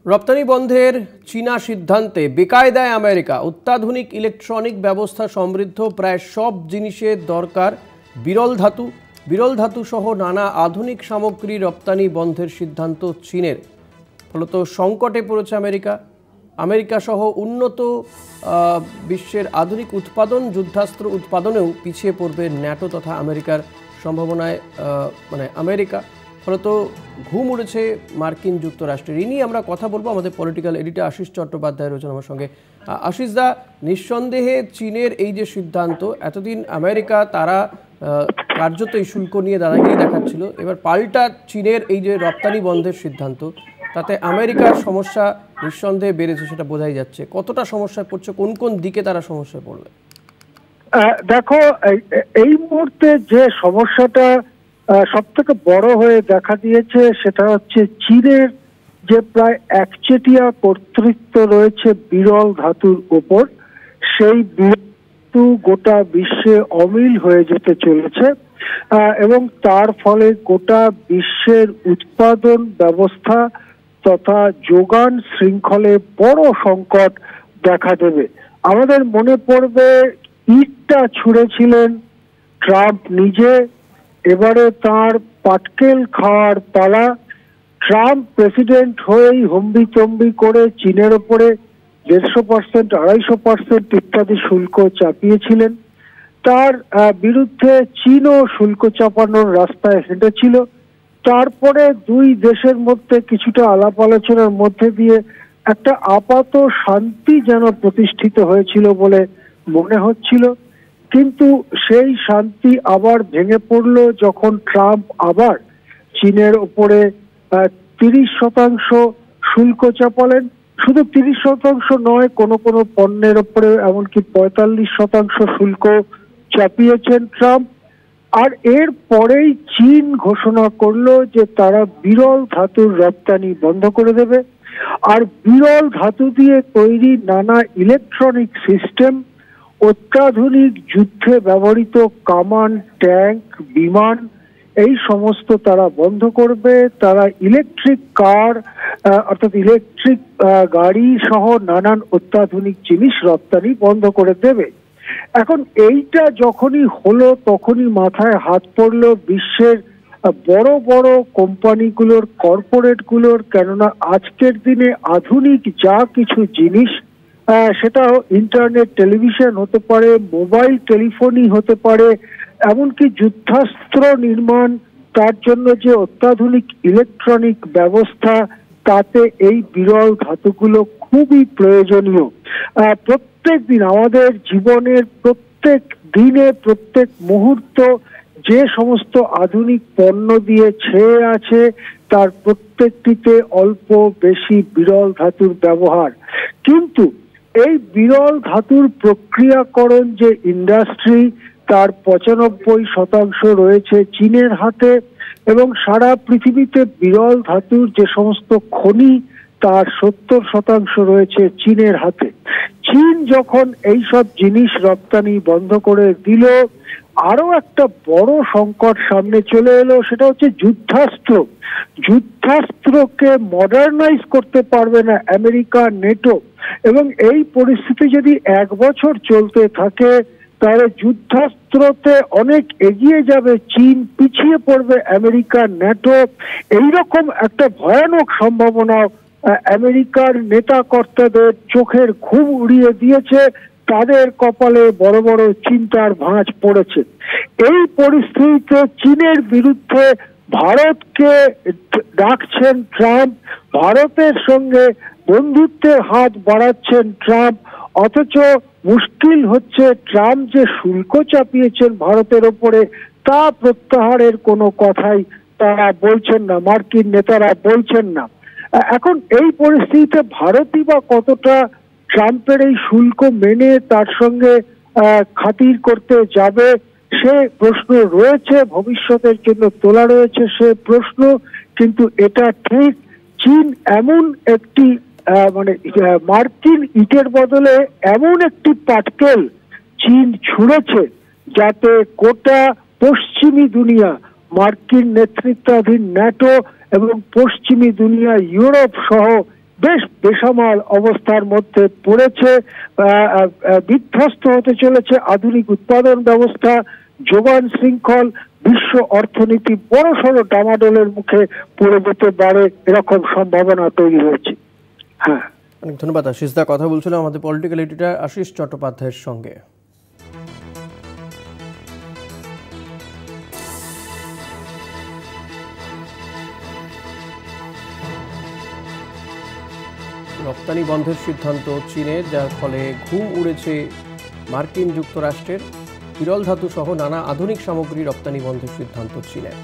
রপ্তানি বন্ধের চীনা সিদ্ধান্তে বেকায়দায় আমেরিকা। অত্যাধুনিক ইলেকট্রনিক ব্যবস্থা সমৃদ্ধ প্রায় সব জিনিসের দরকার বিরল ধাতু সহ নানা আধুনিক সামগ্রী রপ্তানি বন্ধের সিদ্ধান্ত চীনের। ফলত সংকটে পড়েছে আমেরিকা সহ উন্নত বিশ্বের আধুনিক উৎপাদন যুদ্ধাস্ত্র উৎপাদনেও পিছিয়ে পড়বে ন্যাটো তথা আমেরিকার সম্ভাবনায় আমেরিকা। ফলত ঘুম উড়েছে মার্কিন যুক্তরাষ্ট্রের। এই নিয়ে আমরা কথা বলবো। আমাদের পলিটিক্যাল এডিটর আশিস চট্টোপাধ্যায় রয়েছেন আমার সঙ্গে। আশিসদা, নিঃসন্দেহে চীনের এই যে সিদ্ধান্ত, এতদিন আমেরিকা তারা কার্যত এই শুল্ক নিয়ে দাদাগিরি দেখাচ্ছিল, এবার পাল্টা চীনের এই যে রপ্তানি বন্ধের সিদ্ধান্ত, তাতে আমেরিকার সমস্যা নিঃসন্দেহে বেড়েছে, সেটা বোঝাই যাচ্ছে। কতটা সমস্যায় পড়ছে, কোন কোন দিকে তারা সমস্যায় পড়বে? দেখো, এই মুহূর্তে যে সমস্যাটা সব থেকে বড় হয়ে দেখা দিয়েছে সেটা হচ্ছে চীনের যে প্রায় একচেটিয়া কর্তৃত্ব রয়েছে বিরল ধাতুর উপর। সেই বিরল ধাতু গোটা বিশ্বে অমিল হয়ে যেতে চলেছে এবং তার ফলে গোটা বিশ্বের উৎপাদন ব্যবস্থা তথা যোগান শৃঙ্খলে বড় সংকট দেখা দেবে। আমাদের মনে পড়বে ইটটা ছুঁড়েছিলেন ট্রাম্প নিজে, এবারে তার পাটকেল খাওয়ার পালা। ট্রাম্প প্রেসিডেন্ট হয়েই হম্বিতম্বি করে চীনের ওপরে 150%, 250% ইত্যাদি শুল্ক চাপিয়েছিলেন। তার বিরুদ্ধে চীনও শুল্ক চাপানোর রাস্তায় হেঁটেছিল। তারপরে দুই দেশের মধ্যে কিছুটা আলাপ আলোচনার মধ্যে দিয়ে একটা আপাত শান্তি যেন প্রতিষ্ঠিত হয়েছিল বলে মনে হচ্ছিল, কিন্তু সেই শান্তি আবার ভেঙে পড়ল যখন ট্রাম্প আবার চীনের উপরে 30% শুল্ক চাপালেন। শুধু 30% নয়, কোনো কোনো পণ্যের উপরে এমনকি 45% শুল্ক চাপিয়েছেন ট্রাম্প। আর এর পরেই চীন ঘোষণা করলো যে তারা বিরল ধাতুর রপ্তানি বন্ধ করে দেবে। আর বিরল ধাতু দিয়ে তৈরি নানা ইলেকট্রনিক সিস্টেম, অত্যাধুনিক যুদ্ধে ব্যবহৃত কামান, ট্যাঙ্ক, বিমান, এই সমস্ত তারা বন্ধ করবে। তারা ইলেকট্রিক কার অর্থাৎ ইলেকট্রিক গাড়ি সহ নানান অত্যাধুনিক জিনিস রপ্তানি বন্ধ করে দেবে। এখন এইটা যখনই হলো তখনই মাথায় হাত পড়লো বিশ্বের বড় বড় কোম্পানিগুলোর, কর্পোরেটগুলোর। কেননা আজকের দিনে আধুনিক যা কিছু জিনিস, সেটা ইন্টারনেট, টেলিভিশন হতে পারে, মোবাইল টেলিফোনই হতে পারে, এমনকি যুদ্ধাস্ত্র নির্মাণ, তার জন্য যে অত্যাধুনিক ইলেকট্রনিক ব্যবস্থা, তাতে এই বিরল ধাতুগুলো খুবই প্রয়োজনীয়। প্রত্যেক দিন আমাদের জীবনের প্রত্যেক দিনে প্রত্যেক মুহূর্ত যে সমস্ত আধুনিক পণ্য দিয়ে ছেয়ে আছে তার প্রত্যেকটিতে অল্প বেশি বিরল ধাতুর ব্যবহার। কিন্তু এই বিরল ধাতুর প্রক্রিয়াকরণ যে ইন্ডাস্ট্রি, তার 95% রয়েছে চীনের হাতে এবং সারা পৃথিবীতে বিরল ধাতুর যে সমস্ত খনি, তার 70% রয়েছে চীনের হাতে। চীন যখন এইসব জিনিস রপ্তানি বন্ধ করে দিল, আরো একটা বড় সংকট সামনে চলে এলো, সেটা হচ্ছে যুদ্ধাস্ত্রকে মডার্নাইজ করতে পারবে না আমেরিকা, নেটো। এবং এই পরিস্থিতি যদি 1 বছর চলতে থাকে তাহলে যুদ্ধাস্ত্রতে অনেক এগিয়ে যাবে চীন, পিছিয়ে পড়বে আমেরিকা, ন্যাটো। এইরকম একটা ভয়ানক সম্ভাবনা আমেরিকার নেতা কর্তাদের চোখের ঘুম উড়িয়ে দিয়েছে। তাদের কপালে বড় বড় চিন্তার ভাঁজ পড়েছে। এই পরিস্থিতিতে চীনের বিরুদ্ধে ভারতকে ডাকছেন ট্রাম্প, ভারতের সঙ্গে বন্ধুত্বের হাত বাড়াচ্ছেন ট্রাম্প। অথচ মুশকিল হচ্ছে ট্রাম্প যে শুল্ক চাপিয়েছেন ভারতের ওপরে, তা প্রত্যাহারের কোনো কথাই তারা বলছেন না, মার্কিন নেতারা বলছেন না। এখন এই পরিস্থিতিতে ভারতই বা কতটা ট্রাম্পের এই শুল্ক মেনে তার সঙ্গে খাতির করতে যাবে, সে প্রশ্ন রয়েছে, ভবিষ্যতের জন্য তোলা রয়েছে সে প্রশ্ন। কিন্তু এটা ঠিক, চীন এমন একটি মার্কিন ইটের বদলে এমন একটি পাটকেল চীন ছুঁড়েছে যাতে গোটা পশ্চিমী দুনিয়া, মার্কিন নেতৃত্বাধীন ন্যাটো এবং পশ্চিমী দুনিয়া, ইউরোপ সহ বেশ বেসামাল অবস্থার মধ্যে পড়েছে। বিধ্বস্ত হতে চলেছে আধুনিক উৎপাদন ব্যবস্থা, যোগান শৃঙ্খল, বিশ্ব অর্থনীতি বড়সড় ডামাডোলের মুখে পড়ে যেতে পারে, এরকম সম্ভাবনা তৈরি হয়েছে। হ্যাঁ, অনেক ধন্যবাদ আশিস দা। কথা বলছিল আমাদের পলিটিক্যাল এডিটর আশিস চট্টোপাধ্যায়ের সঙ্গে। রপ্তানি বন্ধের সিদ্ধান্ত চীনের, যার ফলে ঘুম উড়েছে মার্কিন যুক্তরাষ্ট্রের। বিরল ধাতু সহ নানা আধুনিক সামগ্রী রপ্তানি বন্ধের সিদ্ধান্ত চীনের।